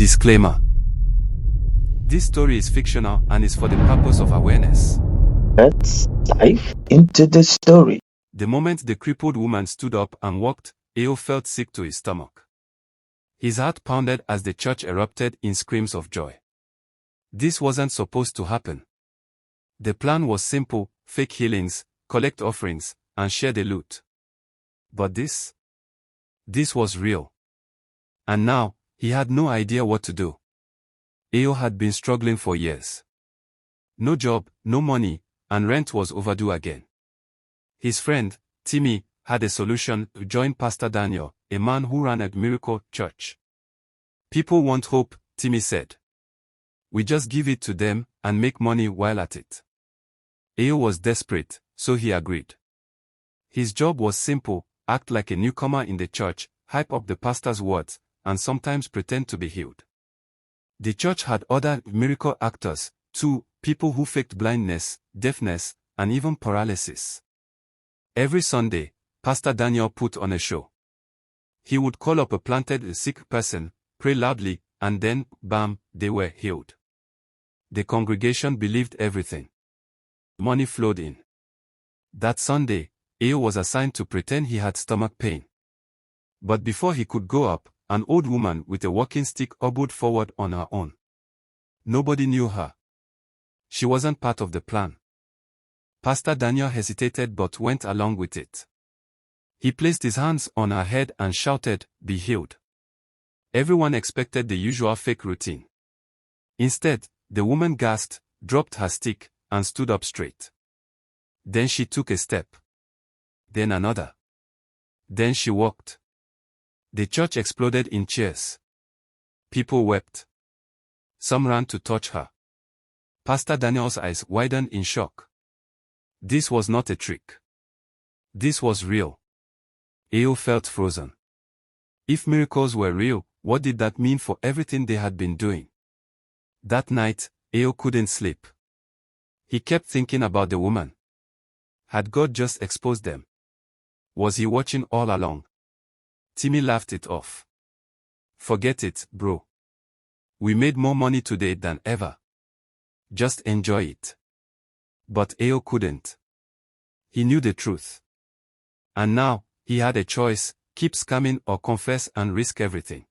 Disclaimer. This story is fictional and is for the purpose of awareness. Let's dive into the story. The moment the crippled woman stood up and walked, Eo felt sick to his stomach. His heart pounded as the church erupted in screams of joy. This wasn't supposed to happen. The plan was simple: fake healings, collect offerings, and share the loot. But this was real. And now, he had no idea what to do. Eo had been struggling for years. No job, no money, and rent was overdue again. His friend, Timmy, had a solution: to join Pastor Daniel, a man who ran a miracle church. People want hope, Timmy said. We just give it to them and make money while at it. Eo was desperate, so he agreed. His job was simple: act like a newcomer in the church, hype up the pastor's words, and sometimes pretend to be healed. The church had other miracle actors, too, people who faked blindness, deafness, and even paralysis. Every Sunday, Pastor Daniel put on a show. He would call up a planted sick person, pray loudly, and then, bam, they were healed. The congregation believed everything. Money flowed in. That Sunday, Eo was assigned to pretend he had stomach pain. But before he could go up, an old woman with a walking stick hobbled forward on her own. Nobody knew her. She wasn't part of the plan. Pastor Daniel hesitated but went along with it. He placed his hands on her head and shouted, "Be healed." Everyone expected the usual fake routine. Instead, the woman gasped, dropped her stick, and stood up straight. Then she took a step. Then another. Then she walked. The church exploded in cheers. People wept. Some ran to touch her. Pastor Daniel's eyes widened in shock. This was not a trick. This was real. Eo felt frozen. If miracles were real, what did that mean for everything they had been doing? That night, Eo couldn't sleep. He kept thinking about the woman. Had God just exposed them? Was he watching all along? Timmy laughed it off. Forget it, bro. We made more money today than ever. Just enjoy it. But Eo couldn't. He knew the truth. And now, he had a choice: keep scamming or confess and risk everything.